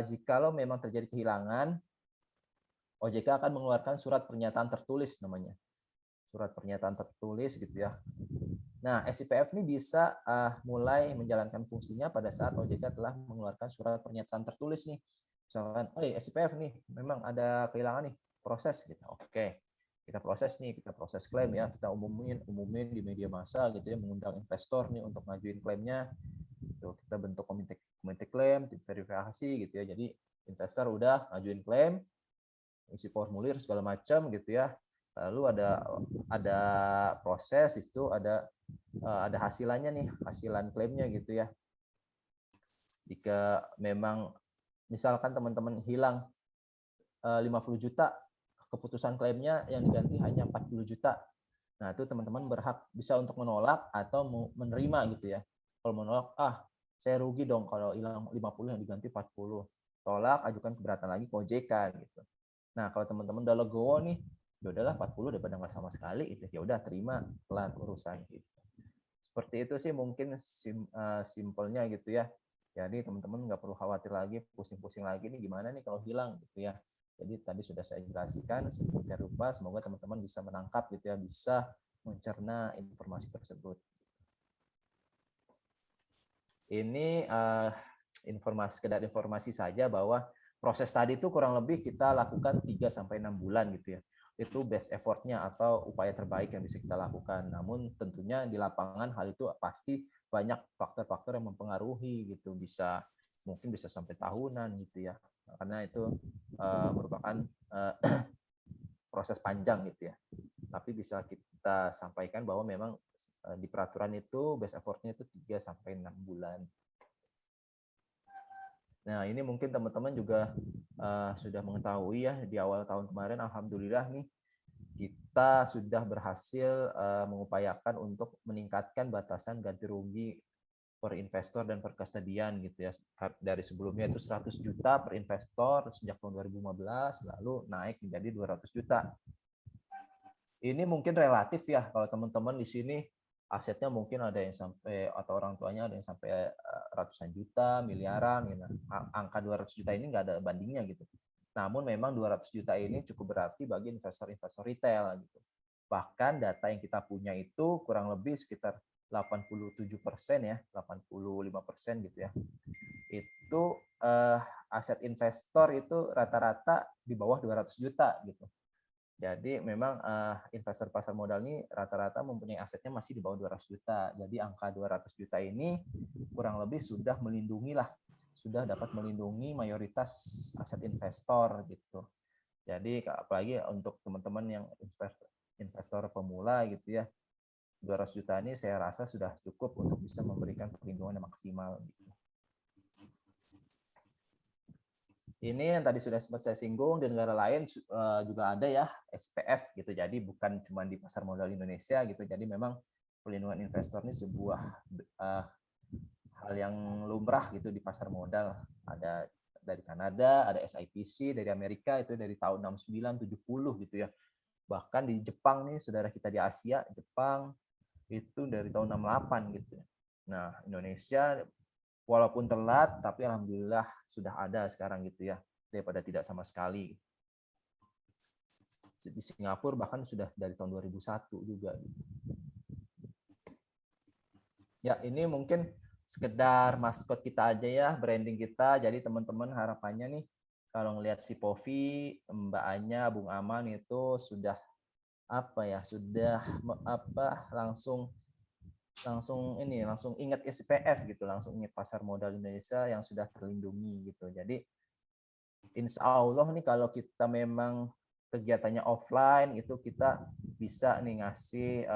Speaker 4: Jikalau memang terjadi kehilangan, OJK akan mengeluarkan surat pernyataan tertulis namanya. Surat pernyataan tertulis gitu ya. Nah, SIPF ini bisa mulai menjalankan fungsinya pada saat OJK telah mengeluarkan surat pernyataan tertulis nih. Misalkan, SIPF nih memang ada kehilangan nih, proses gitu. Oke. Kita proses klaim ya, kita umumin di media massa gitu ya, mengundang investor nih untuk ngajuin klaimnya. Gitu. Kita bentuk komite klaim, verifikasi gitu ya. Jadi investor udah ngajuin klaim, isi formulir segala macam gitu ya. Lalu ada proses itu ada hasilannya nih, hasilan klaimnya gitu ya. Jika memang misalkan teman-teman hilang 50 juta, keputusan klaimnya yang diganti hanya 40 juta. Nah, itu teman-teman berhak bisa untuk menolak atau menerima gitu ya. Kalau menolak, saya rugi dong kalau hilang 50 yang diganti 40. Tolak, ajukan keberatan lagi ke OJK gitu. Nah, kalau teman-teman udah legowo nih, ya udahlah 40 daripada nggak sama sekali itu, ya udah terima kelar urusan gitu. Seperti itu sih mungkin simpelnya gitu ya. Jadi teman-teman nggak perlu khawatir lagi, pusing-pusing lagi nih gimana nih kalau hilang gitu ya. Jadi tadi sudah saya jelaskan sedemikian rupa, semoga teman-teman bisa menangkap gitu ya, bisa mencerna informasi tersebut. Ini sekedar informasi saja bahwa proses tadi itu kurang lebih kita lakukan 3-6 bulan gitu ya. Itu best effort-nya atau upaya terbaik yang bisa kita lakukan. Namun tentunya di lapangan hal itu pasti banyak faktor-faktor yang mempengaruhi gitu. Mungkin bisa sampai tahunan gitu ya. Karena itu merupakan proses panjang gitu ya. Tapi bisa kita sampaikan bahwa memang di peraturan itu best effort-nya itu 3-6 bulan. Nah, ini mungkin teman-teman juga sudah mengetahui ya, di awal tahun kemarin alhamdulillah nih kita sudah berhasil mengupayakan untuk meningkatkan batasan ganti rugi per investor dan per kustodian gitu ya. Dari sebelumnya itu 100 juta per investor sejak tahun 2015, lalu naik menjadi 200 juta. Ini mungkin relatif ya, kalau teman-teman di sini asetnya mungkin ada yang sampai, atau orang tuanya ada yang sampai ratusan juta, miliaran gitu. Angka 200 juta ini nggak ada bandingnya gitu. Namun memang 200 juta ini cukup berarti bagi investor-investor retail gitu. Bahkan data yang kita punya itu kurang lebih sekitar 87% ya, 85% gitu ya. Itu aset investor itu rata-rata di bawah 200 juta gitu. Jadi memang investor pasar modal ini rata-rata mempunyai asetnya masih di bawah 200 juta. Jadi angka 200 juta ini kurang lebih sudah sudah dapat melindungi mayoritas aset investor gitu. Jadi apalagi untuk teman-teman yang investor pemula gitu ya, 200 juta ini saya rasa sudah cukup untuk bisa memberikan perlindungan yang maksimal gitu. Ini yang tadi sudah sempat saya singgung, di negara lain juga ada ya SPF gitu. Jadi bukan cuma di pasar modal Indonesia gitu. Jadi memang perlindungan investor ini sebuah hal yang lumrah gitu di pasar modal. Ada dari Kanada, ada SIPC dari Amerika itu dari tahun 69 70 gitu ya. Bahkan di Jepang nih, saudara kita di Asia, Jepang itu dari tahun 68 gitu. Nah, Indonesia walaupun telat, tapi alhamdulillah sudah ada sekarang gitu ya, daripada tidak sama sekali. Di Singapura bahkan sudah dari tahun 2001 juga. Ya, ini mungkin sekedar maskot kita aja ya, branding kita. Jadi teman-teman harapannya nih, kalau ngelihat si Povi, Mbak Anya, Bung Aman itu sudah langsung ingat SPF gitu, langsung ingat pasar modal Indonesia yang sudah terlindungi gitu. Jadi insya Allah nih kalau kita memang kegiatannya offline itu kita bisa nih ngasih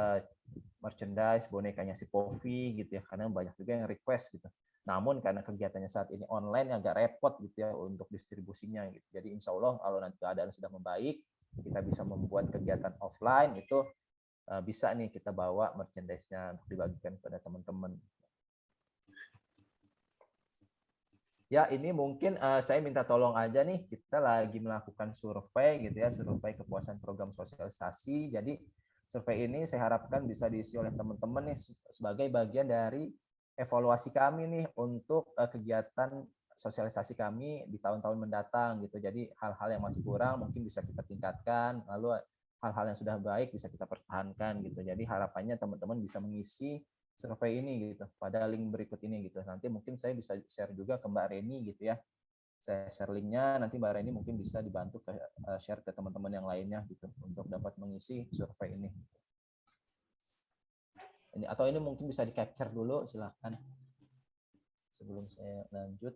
Speaker 4: merchandise bonekanya si Povi gitu ya, karena banyak juga yang request gitu. Namun karena kegiatannya saat ini online agak repot gitu ya untuk distribusinya gitu. Jadi insya Allah kalau nanti keadaan sudah membaik, kita bisa membuat kegiatan offline itu bisa nih kita bawa merchandise-nya untuk dibagikan kepada teman-teman. Ya, ini mungkin saya minta tolong aja nih, kita lagi melakukan survei gitu ya, survei kepuasan program sosialisasi. Jadi survei ini saya harapkan bisa diisi oleh teman-teman nih sebagai bagian dari evaluasi kami nih untuk kegiatan sosialisasi kami di tahun-tahun mendatang gitu. Jadi hal-hal yang masih kurang mungkin bisa kita tingkatkan, lalu hal-hal yang sudah baik bisa kita pertahankan gitu. Jadi harapannya teman-teman bisa mengisi survei ini gitu pada link berikut ini gitu. Nanti mungkin saya bisa share juga ke Mbak Reni gitu ya. Saya share linknya, nanti Mbak Reni mungkin bisa dibantu share ke teman-teman yang lainnya gitu untuk dapat mengisi survei ini. Atau ini mungkin bisa di capture dulu, silakan sebelum saya lanjut.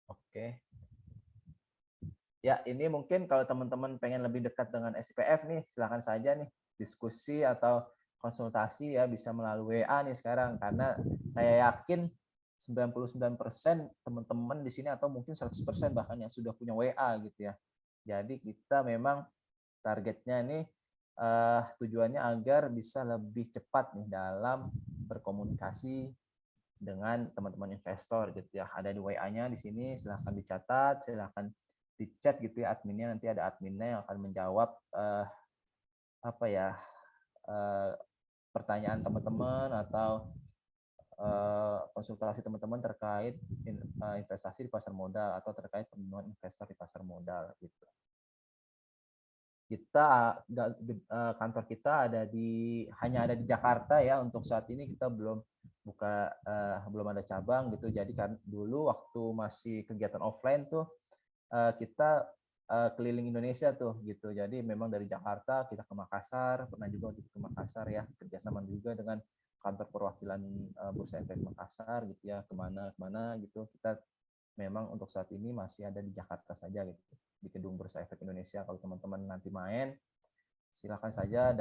Speaker 4: Oke. Ya, ini mungkin kalau teman-teman pengen lebih dekat dengan SPF nih, silakan saja nih diskusi atau konsultasi ya bisa melalui WA nih sekarang, karena saya yakin 99% teman-teman di sini atau mungkin 100% bahkan yang sudah punya WA gitu ya. Jadi kita memang targetnya nih tujuannya agar bisa lebih cepat nih dalam berkomunikasi dengan teman-teman investor gitu ya. Ada di WA-nya di sini, silahkan dicatat, silahkan di chat gitu ya adminnya, nanti ada adminnya yang akan menjawab pertanyaan teman-teman atau konsultasi teman-teman terkait investasi di pasar modal atau terkait perlindungan investor di pasar modal gitu. Kita kantor kita hanya ada di Jakarta ya, untuk saat ini kita belum ada cabang gitu. Jadi kan dulu waktu masih kegiatan offline tuh kita keliling Indonesia tuh gitu. Jadi memang dari Jakarta kita ke Makassar, pernah juga waktu itu ke Makassar ya, kerjasama juga dengan kantor perwakilan Bursa Efek Makassar gitu ya, kemana gitu. Kita memang untuk saat ini masih ada di Jakarta saja gitu, di gedung Bursa Efek Indonesia. Kalau teman-teman nanti main, silakan saja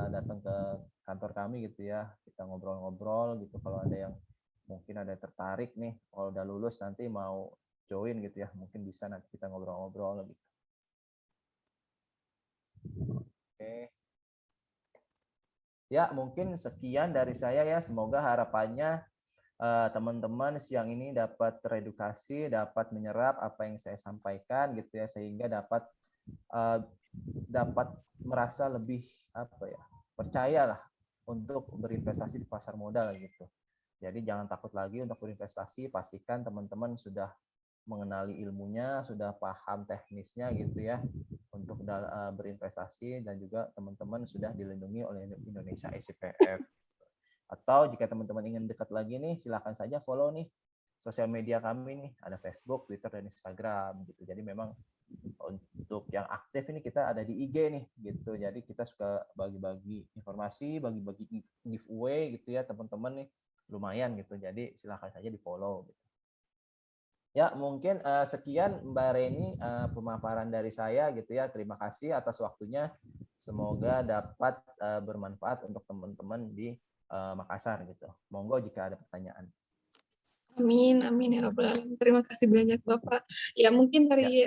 Speaker 4: datang ke kantor kami gitu ya, kita ngobrol-ngobrol gitu. Kalau ada yang mungkin ada tertarik nih, kalau udah lulus nanti mau join gitu ya, mungkin bisa nanti kita ngobrol-ngobrol gitu. Oke. Ya, mungkin sekian dari saya ya. Semoga harapannya teman-teman siang ini dapat teredukasi, dapat menyerap apa yang saya sampaikan gitu ya, sehingga dapat merasa lebih percayalah untuk berinvestasi di pasar modal gitu. Jadi jangan takut lagi untuk berinvestasi, pastikan teman-teman sudah mengenali ilmunya, sudah paham teknisnya gitu ya untuk berinvestasi, dan juga teman-teman sudah dilindungi oleh Indonesia SIPF. Atau jika teman-teman ingin dekat lagi nih, silakan saja follow nih sosial media kami nih, ada Facebook, Twitter, dan Instagram gitu. Jadi memang untuk yang aktif ini kita ada di IG nih gitu. Jadi kita suka bagi-bagi informasi, bagi-bagi giveaway gitu ya teman-teman nih, lumayan gitu. Jadi silakan saja di follow gitu. Ya, mungkin sekian Mbak Reni pemaparan dari saya gitu ya. Terima kasih atas waktunya. Semoga dapat bermanfaat untuk teman-teman di Makassar gitu. Monggo jika ada pertanyaan.
Speaker 2: Amin, amin ya Rabbal Alamin. Terima kasih banyak Bapak. Ya mungkin dari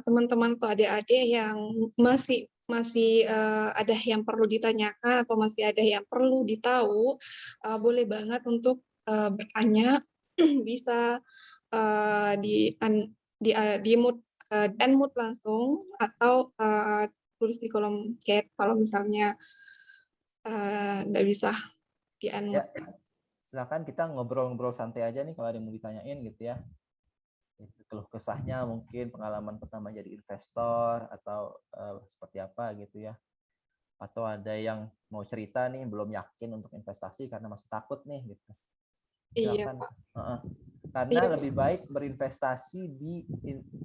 Speaker 2: teman-teman atau adik-adik yang masih ada yang perlu ditanyakan atau masih ada yang perlu ditahu, boleh banget untuk bertanya. Bisa di mute dan mute langsung, atau tulis di kolom chat kalau misalnya nggak bisa di unmute.
Speaker 4: Ya, silakan kita ngobrol-ngobrol santai aja nih kalau ada yang mau ditanyain gitu ya. Keluh kesahnya, mungkin pengalaman pertama jadi investor atau seperti apa gitu ya. Atau ada yang mau cerita nih belum yakin untuk investasi karena masih takut nih gitu.
Speaker 2: Iya,
Speaker 4: Silakan.
Speaker 2: Pak.
Speaker 4: Karena
Speaker 2: Iya,
Speaker 4: lebih baik berinvestasi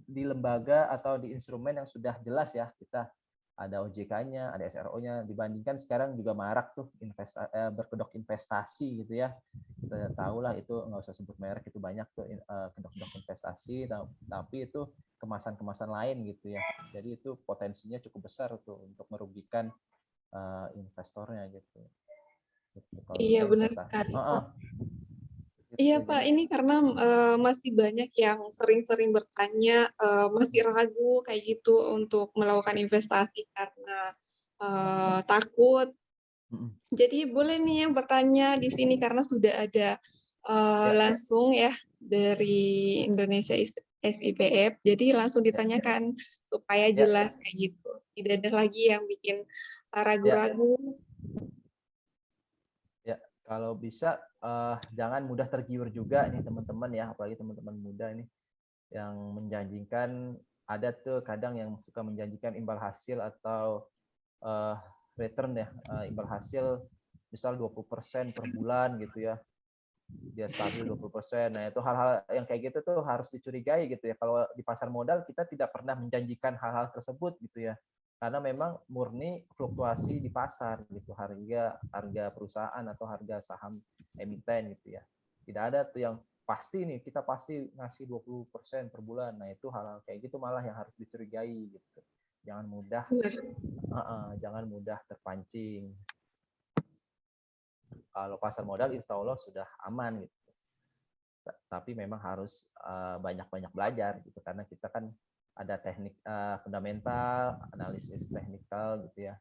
Speaker 4: di lembaga atau di instrumen yang sudah jelas ya. Kita ada OJK-nya, ada SRO-nya, dibandingkan sekarang juga marak tuh berkedok investasi gitu ya. Kita tahu lah itu, nggak usah sebut merek, itu banyak tuh kedok-kedok investasi, tapi itu kemasan-kemasan lain gitu ya. Jadi itu potensinya cukup besar tuh untuk merugikan investornya gitu. Kalau
Speaker 2: iya
Speaker 4: bisa
Speaker 2: benar
Speaker 4: investasi.
Speaker 2: sekali, Pak.
Speaker 4: Gitu.
Speaker 2: Iya Pak,
Speaker 4: Jadi,
Speaker 2: ini karena masih banyak yang sering-sering bertanya, masih ragu kayak gitu untuk melakukan investasi karena takut. Jadi boleh nih yang bertanya di sini karena sudah ada langsung ya dari Indonesia SIPF, jadi langsung ditanyakan supaya jelas kayak gitu. Tidak ada lagi yang bikin ragu-ragu.
Speaker 4: Ya, kalau bisa jangan mudah tergiur juga nih teman-teman ya, apalagi teman-teman muda ini yang menjanjikan, ada tuh kadang yang suka menjanjikan imbal hasil atau return ya, imbal hasil misal 20% per bulan gitu ya, dia stabil 20%. Nah itu hal-hal yang kayak gitu tuh harus dicurigai gitu ya. Kalau di pasar modal kita tidak pernah menjanjikan hal-hal tersebut gitu ya, karena memang murni fluktuasi di pasar gitu, harga perusahaan atau harga saham emiten gitu ya. Tidak ada tuh yang pasti nih kita pasti ngasih 20% per bulan. Nah itu hal-hal kayak gitu malah yang harus dicurigai gitu. Jangan mudah terpancing. Kalau pasar modal insya Allah sudah aman gitu. Tapi memang harus banyak-banyak belajar gitu, karena kita kan ada teknik fundamental, analisis teknikal gitu ya.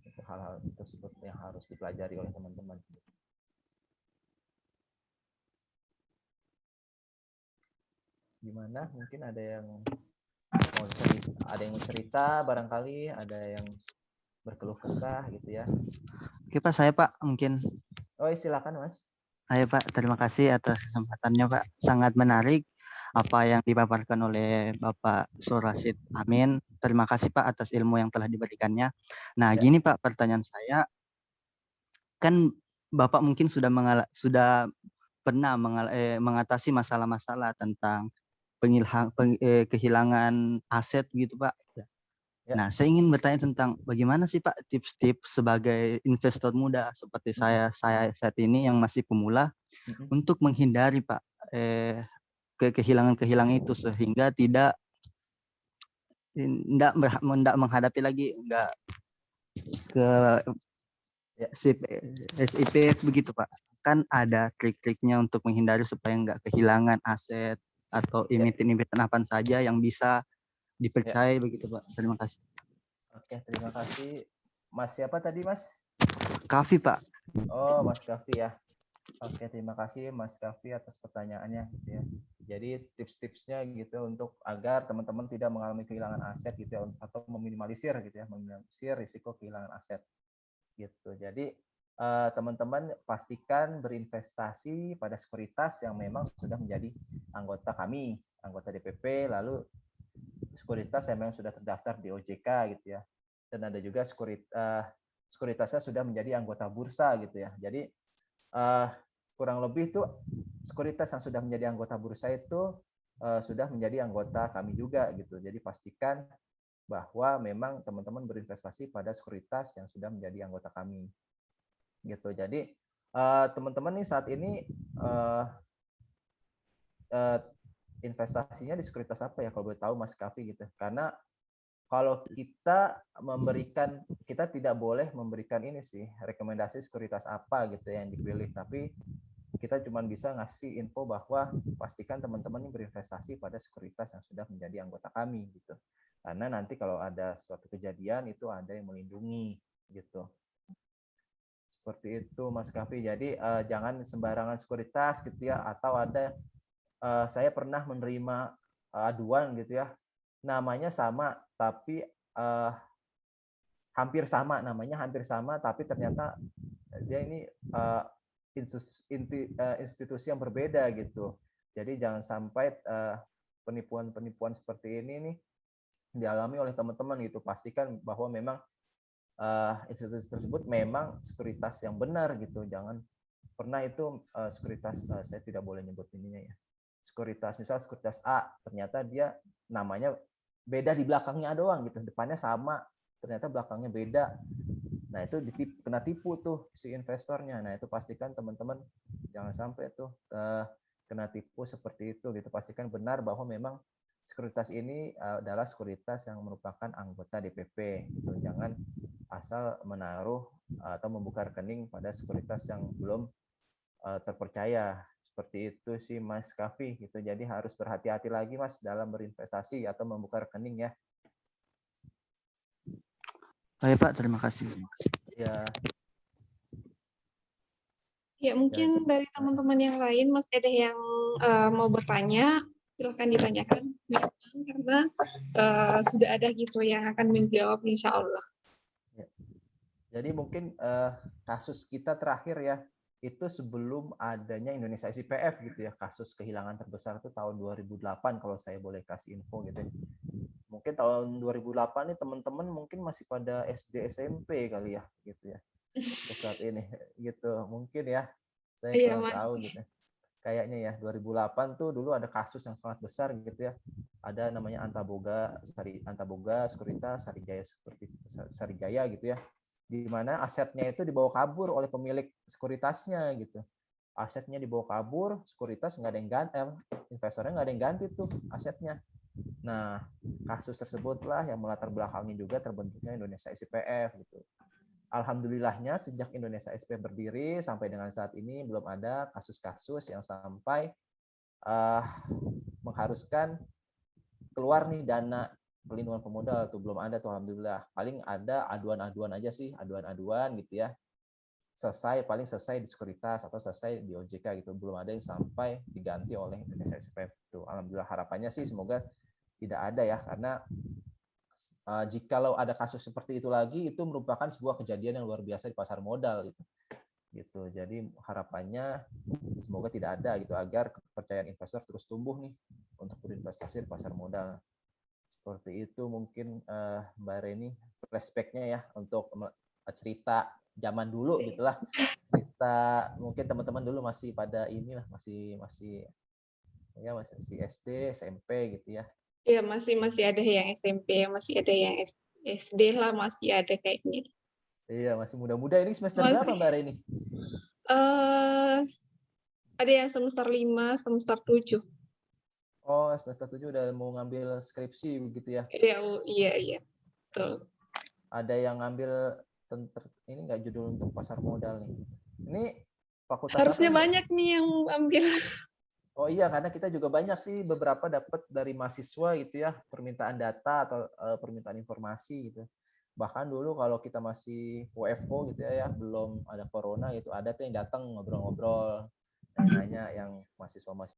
Speaker 4: Itu hal-hal tersebut yang harus dipelajari oleh teman-teman. Gimana? Mungkin ada yang mau cerita barangkali, ada yang berkeluh kesah gitu ya.
Speaker 1: Oke Pak, saya Pak mungkin.
Speaker 4: Oh, silakan Mas.
Speaker 1: Ayo Pak, terima kasih atas kesempatannya Pak. Sangat menarik apa yang dipaparkan oleh Bapak Surasid Amin. Terima kasih Pak atas ilmu yang telah diberikannya. Nah, gini Pak, pertanyaan saya, kan Bapak mungkin sudah pernah mengatasi masalah-masalah tentang kehilangan aset gitu Pak.
Speaker 4: Ya.
Speaker 1: Nah, saya ingin bertanya tentang bagaimana sih Pak tips-tips sebagai investor muda seperti saya saat ini yang masih pemula untuk menghindari Pak kehilangan-kehilangan itu sehingga tidak menghadapi lagi ke SIP begitu Pak. Kan ada trik-triknya untuk menghindari supaya nggak kehilangan aset atau emiten-emiten apa saja yang bisa dipercaya begitu Pak. Terima kasih.
Speaker 4: Oke, terima kasih. Mas siapa tadi Mas?
Speaker 1: Kavi Pak.
Speaker 4: Oh, Mas Kavi ya. Oke, terima kasih Mas Kavi atas pertanyaannya gitu ya. Jadi tips-tipsnya gitu untuk agar teman-teman tidak mengalami kehilangan aset gitu ya, atau meminimalisir gitu ya, meminimalisir risiko kehilangan aset gitu. Jadi teman-teman pastikan berinvestasi pada sekuritas yang memang sudah menjadi anggota kami, anggota DPP, lalu sekuritas yang memang sudah terdaftar di OJK gitu ya. Dan ada juga sekuritasnya sudah menjadi anggota bursa gitu ya. Jadi kurang lebih itu sekuritas yang sudah menjadi anggota bursa itu sudah menjadi anggota kami juga gitu. Jadi pastikan bahwa memang teman-teman berinvestasi pada sekuritas yang sudah menjadi anggota kami gitu. Jadi teman-teman nih saat ini investasinya di sekuritas apa ya kalau boleh tahu Mas Kavi gitu. Karena kalau kita tidak boleh memberikan ini sih rekomendasi sekuritas apa gitu yang dipilih, tapi kita cuma bisa ngasih info bahwa pastikan teman-teman berinvestasi pada sekuritas yang sudah menjadi anggota kami gitu. Karena nanti kalau ada suatu kejadian itu ada yang melindungi gitu. Seperti itu Mas Kavi. Jadi jangan sembarangan sekuritas gitu ya, atau ada saya pernah menerima aduan gitu ya. Namanya sama tapi hampir sama, namanya hampir sama tapi ternyata dia ini institusi yang berbeda gitu. Jadi jangan sampai penipuan-penipuan seperti ini nih dialami oleh teman-teman gitu. Pastikan bahwa memang institusi tersebut memang sekuritas yang benar gitu. Jangan pernah itu sekuritas saya tidak boleh nyebut ininya ya. Sekuritas misal sekuritas A ternyata dia namanya beda di belakangnya doang gitu. Depannya sama, ternyata belakangnya beda. Nah, itu kena tipu tuh si investornya. Nah, itu pastikan teman-teman jangan sampai tuh kena tipu seperti itu gitu. Pastikan benar bahwa memang sekuritas ini adalah sekuritas yang merupakan anggota DPP gitu. Jangan asal menaruh atau membuka rekening pada sekuritas yang belum terpercaya. Seperti itu sih Mas Kavi gitu. Jadi harus berhati-hati lagi Mas dalam berinvestasi atau membuka rekening ya.
Speaker 1: Baik Pak, terima kasih.
Speaker 4: Ya.
Speaker 2: Ya, mungkin dari teman-teman yang lain masih ada yang mau bertanya, silakan ditanyakan karena sudah ada gitu yang akan menjawab insya Allah.
Speaker 4: Ya. Jadi mungkin kasus kita terakhir ya, itu sebelum adanya Indonesia SIPF gitu ya, kasus kehilangan terbesar itu tahun 2008 kalau saya boleh kasih info gitu. Mungkin tahun 2008 nih teman-teman mungkin masih pada SD SMP kali ya gitu ya. Saat ini gitu mungkin ya. Saya kurang tahu gitu. Kayaknya ya 2008 tuh dulu ada kasus yang sangat besar gitu ya. Ada namanya Antaboga Sekuritas Sarijaya seperti Sarijaya gitu ya. Di mana asetnya itu dibawa kabur oleh pemilik sekuritasnya gitu. Asetnya dibawa kabur, sekuritas nggak ada yang ganti, investornya nggak ada yang ganti tuh asetnya. Nah, kasus tersebutlah yang melatar belakangi juga terbentuknya Indonesia SIPF gitu. Alhamdulillahnya sejak Indonesia SIPF berdiri sampai dengan saat ini belum ada kasus-kasus yang sampai mengharuskan keluar nih dana pelindungan pemodal tuh belum ada tuh alhamdulillah. Paling ada aduan-aduan aja sih, aduan-aduan gitu ya. Paling selesai di sekuritas atau selesai di OJK gitu. Belum ada yang sampai diganti oleh Indonesia SIPF tuh. Alhamdulillah harapannya sih semoga tidak ada ya, karena jikalau ada kasus seperti itu lagi, itu merupakan sebuah kejadian yang luar biasa di pasar modal gitu. Jadi harapannya semoga tidak ada gitu, agar kepercayaan investor terus tumbuh nih untuk berinvestasi di pasar modal. Seperti itu mungkin Mbak Reni flashback-nya ya untuk cerita zaman dulu gitulah. Cerita mungkin teman-teman dulu masih pada inilah, masih SD, SMP gitu ya.
Speaker 2: Ya, masih ada yang SMP, masih ada yang SD lah, masih ada kayaknya.
Speaker 4: Iya, masih muda-muda. Ini semester berapa Mbak Reni?
Speaker 2: Ada yang semester 5, semester 7.
Speaker 4: Oh, semester 7 udah mau ngambil skripsi begitu ya?
Speaker 2: Iya, betul.
Speaker 4: Ada yang ngambil ini nggak judul untuk pasar modal nih? Ini fakultas
Speaker 2: Harusnya
Speaker 4: apa?
Speaker 2: banyak nih yang ambil.
Speaker 4: Oh iya, karena kita juga banyak sih beberapa dapat dari mahasiswa gitu ya, permintaan data atau permintaan informasi gitu. Bahkan dulu kalau kita masih WFO gitu ya, belum ada corona gitu, ada tuh yang datang ngobrol-ngobrol, nanya yang mahasiswa